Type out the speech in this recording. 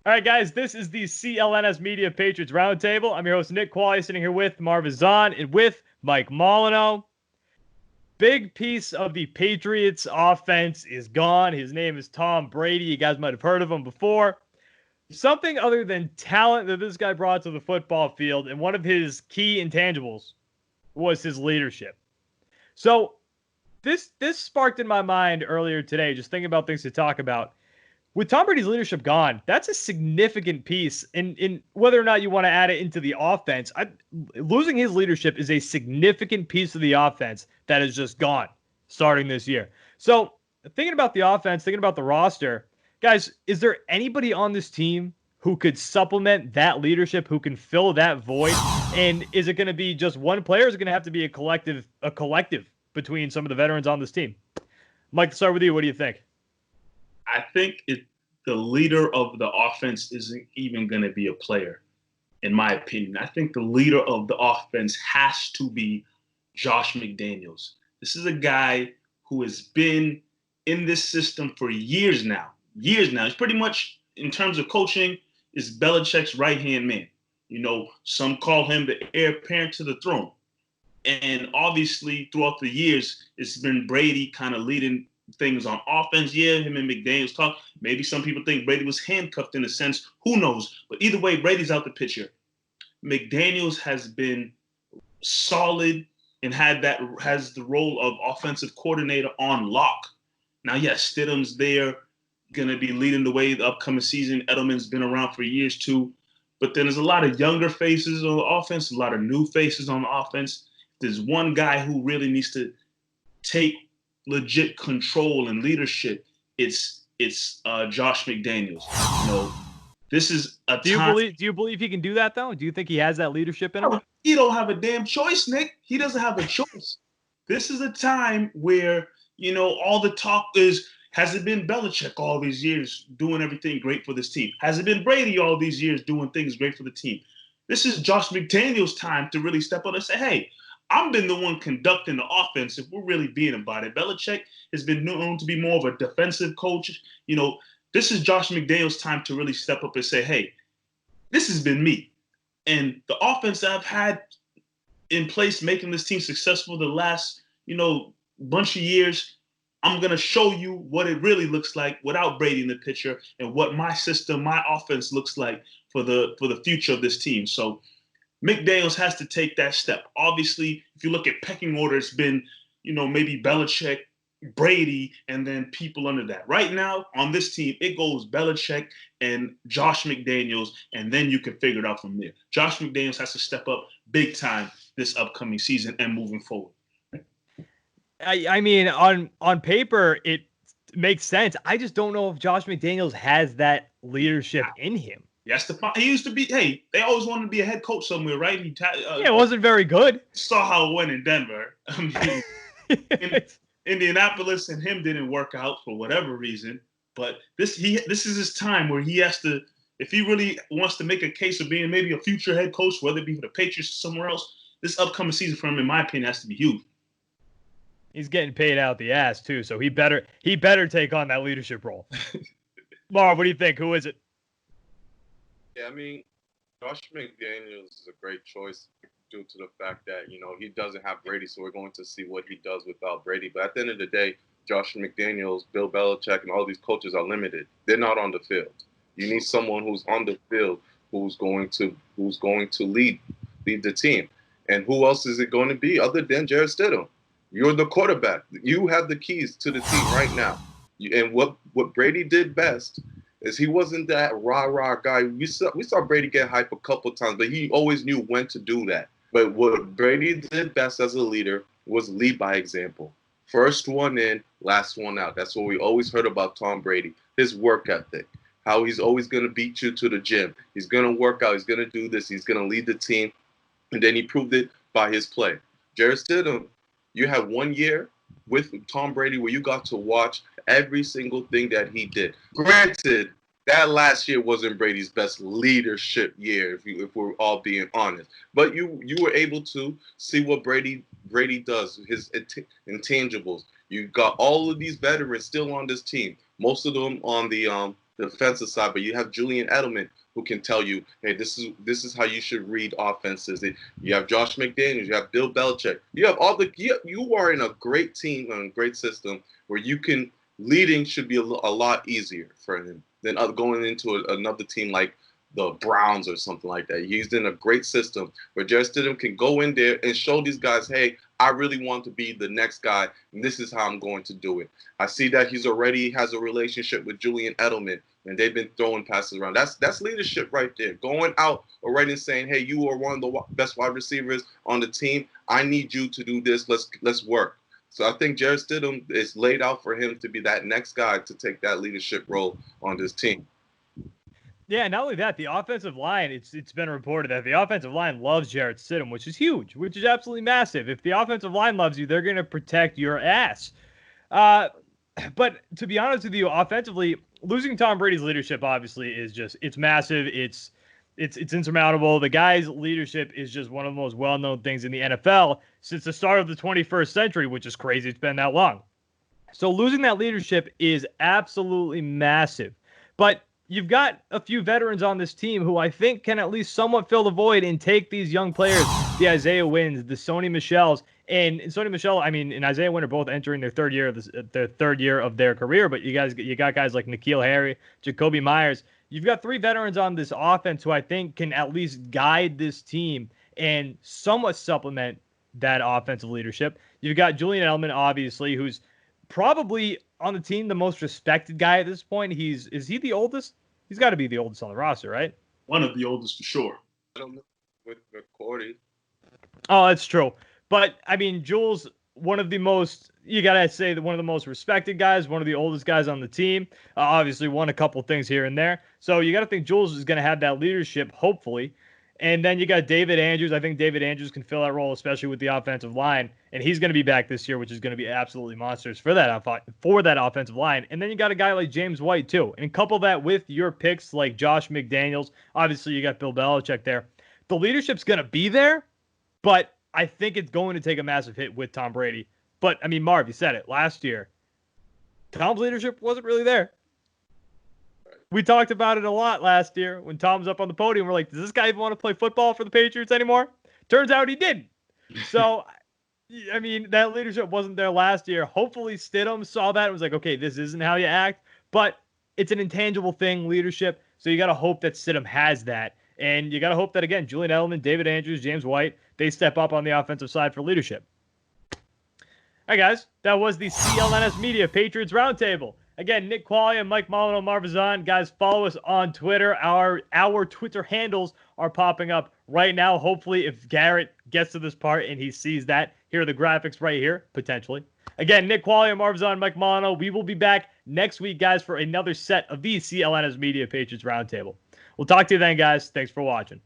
All right, guys, this is the CLNS Media Patriots Roundtable. I'm your host, Nick Qualley, sitting here with Marv and with Mike Molyneux. Big piece of the Patriots offense is gone. His name is Tom Brady. You guys might have heard of him before. Something other than talent that this guy brought to the football field, and one of his key intangibles was his leadership. So this sparked in my mind earlier today, just thinking about things to talk about. With Tom Brady's leadership gone, that's a significant piece. In whether or not you want to add it into the offense, losing his leadership is a significant piece of the offense that is just gone starting this year. So thinking about the offense, thinking about the roster, guys, is there anybody on this team who could supplement that leadership, who can fill that void? And is it going to be just one player? Or is it going to have to be a collective between some of the veterans on this team? Mike, to start with you, what do you think? I think the leader of the offense isn't even going to be a player, in my opinion. I think the leader of the offense has to be Josh McDaniels. This is a guy who has been in this system for years now. Years now. He's pretty much, in terms of coaching, is Belichick's right-hand man. You know, some call him the heir apparent to the throne. And obviously, throughout the years, it's been Brady kind of leading things on offense. Yeah, him and McDaniels talk. Maybe some people think Brady was handcuffed in a sense. Who knows? But either way, Brady's out the picture. McDaniels has been solid and has the role of offensive coordinator on lock. Now, yes, Stidham's there, going to be leading the way the upcoming season. Edelman's been around for years too. But then there's a lot of younger faces on the offense, a lot of new faces on the offense. There's one guy who really needs to take legit control and leadership. It's Josh McDaniels. You know, this is a time. Do you believe he can do that though? Do you think he has that leadership in him? He don't have a damn choice, Nick. He doesn't have a choice. This is a time where, you know, all the talk is, has it been Belichick all these years doing everything great for this team? Has it been Brady all these years doing things great for the team? This is Josh McDaniels' time to really step up and say, hey, I've been the one conducting the offense if we're really being about it. Belichick has been known to be more of a defensive coach. You know, this is Josh McDaniels' time to really step up and say, hey, this has been me. And the offense that I've had in place making this team successful the last, you know, bunch of years, I'm going to show you what it really looks like without Brady in the picture and what my system, my offense looks like for the future of this team. So McDaniels has to take that step. Obviously, if you look at pecking order, it's been, you know, maybe Belichick, Brady, and then people under that. Right now, on this team, it goes Belichick and Josh McDaniels, and then you can figure it out from there. Josh McDaniels has to step up big time this upcoming season and moving forward. I mean, on paper, it makes sense. I just don't know if Josh McDaniels has that leadership in him. Yes, he used to be. Hey, they always wanted to be a head coach somewhere, right? Yeah, it wasn't very good. Saw how it went in Denver. I mean, Indianapolis and him didn't work out for whatever reason. But this is his time where he has to, if he really wants to make a case of being maybe a future head coach, whether it be for the Patriots or somewhere else, this upcoming season for him, in my opinion, has to be huge. He's getting paid out the ass too, so he better take on that leadership role. Marv, what do you think? Who is it? Yeah, I mean, Josh McDaniels is a great choice due to the fact that, you know, he doesn't have Brady, so we're going to see what he does without Brady. But at the end of the day, Josh McDaniels, Bill Belichick, and all these coaches are limited. They're not on the field. You need someone who's on the field who's going to lead the team. And who else is it going to be other than Jarrett Stidham? You're the quarterback. You have the keys to the team right now. And what Brady did best is he wasn't that rah-rah guy. We saw Brady get hype a couple times, but he always knew when to do that. But what Brady did best as a leader was lead by example. First one in, last one out. That's what we always heard about Tom Brady. His work ethic, how he's always going to beat you to the gym. He's going to work out. He's going to do this. He's going to lead the team. And then he proved it by his play. Jarrett Stidham, you had 1 year with Tom Brady where you got to watch every single thing that he did. Granted, that last year wasn't Brady's best leadership year, if we're all being honest. But you were able to see what Brady does, his intangibles. You got all of these veterans still on this team, most of them on the defensive side, but you have Julian Edelman who can tell you, hey, this is how you should read offenses. You have Josh McDaniels, you have Bill Belichick, you have you are in a great team and a great system where you can leading should be a lot easier for him than going into another team like the Browns or something like that. He's in a great system where Jarrett Stidham can go in there and show these guys, hey, I really want to be the next guy, and this is how I'm going to do it. I see that he's already has a relationship with Julian Edelman, and they've been throwing passes around. That's leadership right there. Going out already and saying, hey, you are one of the best wide receivers on the team. I need you to do this. Let's work. So I think Jarrett Stidham is laid out for him to be that next guy to take that leadership role on this team. Yeah, not only that, the offensive line, it's been reported that the offensive line loves Jarrett Stidham, which is huge, which is absolutely massive. If the offensive line loves you, they're going to protect your ass. But to be honest with you, offensively, losing Tom Brady's leadership obviously is just, it's massive. It's insurmountable. The guy's leadership is just one of the most well-known things in the NFL since the start of the 21st century, which is crazy. It's been that long. So losing that leadership is absolutely massive. But you've got a few veterans on this team who I think can at least somewhat fill the void and take these young players, the Isaiah Wynns, the Sony Michels, and Sony Michel, I mean, and Isaiah Wynn are both entering their third year of their career. But you got guys like N'Keal Harry, Jacoby Myers. You've got three veterans on this offense who I think can at least guide this team and somewhat supplement that offensive leadership. You've got Julian Edelman, obviously, who's probably on the team the most respected guy at this point. Is he the oldest? He's got to be the oldest on the roster, right? One of the oldest for sure. I don't know with McCourty. Oh, that's true. But I mean, Jules, one of the most, you got to say that one of the most respected guys, one of the oldest guys on the team, obviously won a couple things here and there. So you got to think Jules is going to have that leadership, hopefully. And then you got David Andrews. I think David Andrews can fill that role, especially with the offensive line. And he's going to be back this year, which is going to be absolutely monstrous for that offensive line. And then you got a guy like James White, too. And couple that with your picks like Josh McDaniels. Obviously, you got Bill Belichick there. The leadership's going to be there, but I think it's going to take a massive hit with Tom Brady. But, I mean, Marv, you said it. Last year, Tom's leadership wasn't really there. We talked about it a lot last year when Tom was up on the podium. We're like, does this guy even want to play football for the Patriots anymore? Turns out he didn't. So, I mean, that leadership wasn't there last year. Hopefully Stidham saw that and was like, okay, this isn't how you act. But it's an intangible thing, leadership. So you got to hope that Stidham has that. And you got to hope that, again, Julian Edelman, David Andrews, James White, they step up on the offensive side for leadership. All right, guys, that was the CLNS Media Patriots Roundtable. Again, Nick Quaglia, Mike Molino, Marv Zahn. Guys, follow us on Twitter. Our Twitter handles are popping up right now. Hopefully, if Garrett gets to this part and he sees that, here are the graphics right here, potentially. Again, Nick Quaglia, Marv Zahn, Mike Molino. We will be back next week, guys, for another set of the CLNS Media Patriots Roundtable. We'll talk to you then, guys. Thanks for watching.